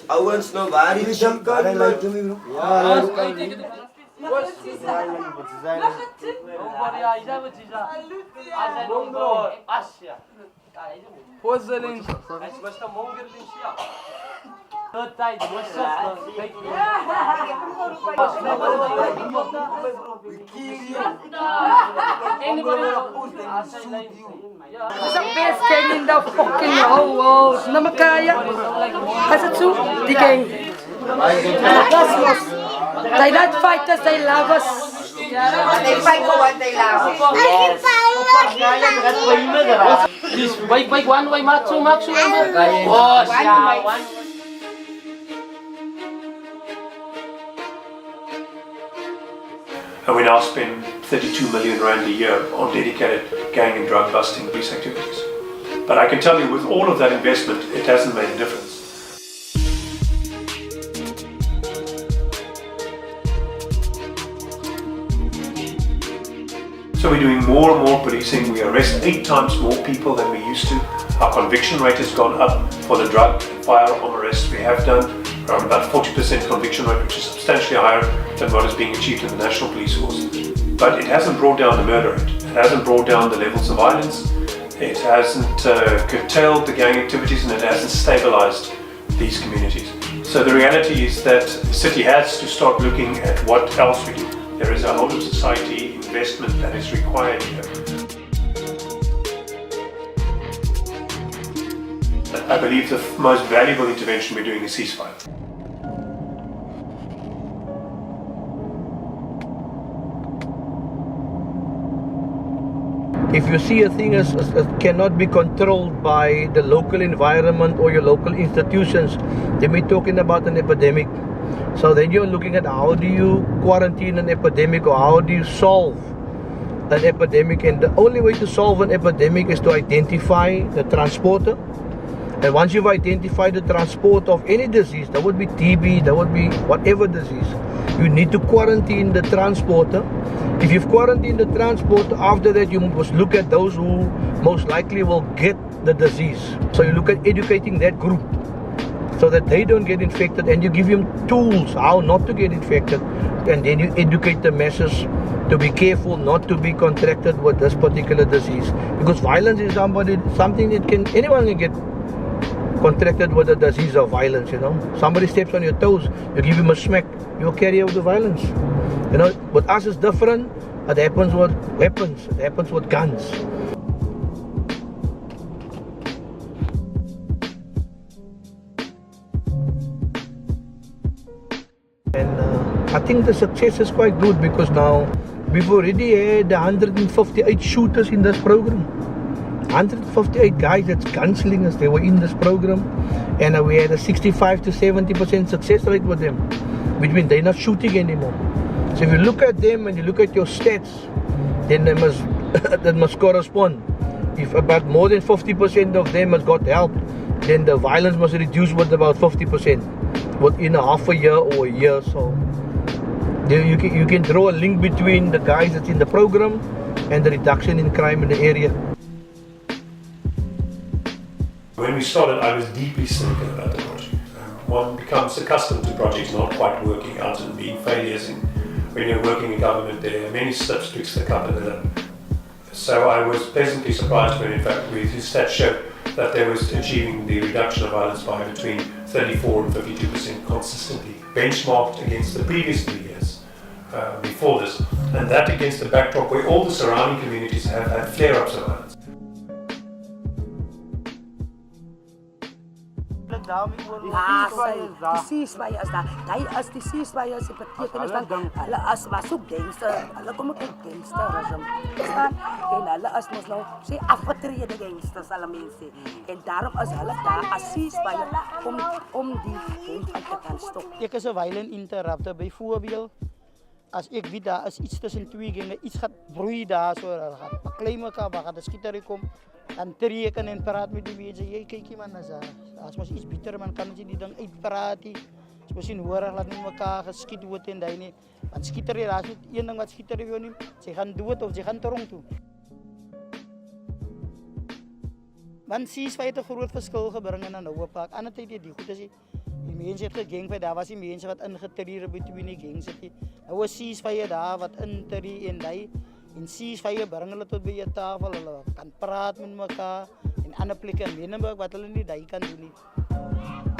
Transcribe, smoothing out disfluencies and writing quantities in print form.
Owens no bari Is the best game in the fucking whole world. Namakaya. As it so, the game. They not fight us, they love us. They fight for what they love. Just wait, one way, Matsu. Oh, yeah, one. And we now spend 32 million rand a year on dedicated gang and drug busting police activities. But I can tell you, with all of that investment, it hasn't made a difference. So we're doing more and more policing. We arrest 8 times more people than we used to. Our conviction rate has gone up for the drug and firearm arrests we have done. Around about 40% conviction rate, which is substantially higher than what is being achieved in the National Police Force. But it hasn't brought down the murder rate. It hasn't brought down the levels of violence. It hasn't curtailed the gang activities, and it hasn't stabilized these communities. So the reality is that the city has to start looking at what else we do. There is a whole of society investment that is required here. I believe the most valuable intervention we're doing is CeaseFire. If you see a thing as cannot be controlled by the local environment or your local institutions, then we're talking about an epidemic. So then you're looking at how do you quarantine an epidemic, or how do you solve an epidemic. And the only way to solve an epidemic is to identify the transporter. And once you've identified the transporter of any disease, that would be TB, that would be whatever disease, you need to quarantine the transporter. If you've quarantined the transporter, after that you must look at those who most likely will get the disease. So you look at educating that group so that they don't get infected, and you give them tools how not to get infected, and then you educate the masses to be careful not to be contracted with this particular disease, because violence is something that anyone can get contracted with a disease of violence. You know, somebody steps on your toes, you give him a smack, you'll carry out the violence. You know, with us it's different. It happens with weapons, it happens with guns. And I think the success is quite good, because now we've already had 158 shooters in this program. 158 guys, that's gunslingers, they were in this program, and we had a 65 to 70% success rate with them, which means they're not shooting anymore. So if you look at them and you look at your stats, then they must that must correspond. If about more than 50% of them has got help, then the violence must reduce with about 50% within a half a year or a year. So you can draw a link between the guys that's in the program and the reduction in crime in the area. When we started, I was deeply cynical about the project. One becomes accustomed to projects not quite working out and being failures. When you're working in government, there are many slips twixt the cup and the lip. So I was pleasantly surprised when, in fact, the stats showed that there was achieving the reduction of violence by between 34 and 52% consistently, benchmarked against the previous 3 years before this, and that against the backdrop where all the surrounding communities have had flare-ups of violence. CeaseFire is daar. Hij is die CeaseFire is betekenis van hulle is maar so gangster. Hulle kom met gangsterisme. Verstaan? En hulle is mos nou sê afgetrede gangsters alle mense. En daarom is hulle daar as CeaseFire om die gang te kan stop. Ek is 'n violent interrupter. Byvoorbeeld, as ek weet daar is iets tussen twee gange, iets gaat broei daar, so gaat baklei mekaar, waar gaat de skietery kom, dan treken en praat met die mense. Jy kyk hier man, as mos iets bitter man kan jy die ding uitpraat. As mos sien hoor laat nie mekaar geskiet word en daai nie. Want skietery, daar is niet één ding wat skietery wil nie. Sy gaan doen het of sy gaan tronk toe. Want CeaseFire het 'n groot verskil gebring in 'n noue pak. Ander tyd het die goed as die mense het gegangfight, daar was die mense wat ingetree between die gangs het. Nou was CeaseFire daar wat intree en hy en CeaseFire bring hulle tot by 'n tafel, hulle kan praat met mekaar en ander plekke in Menenberg wat hulle nie daai kan doen nie.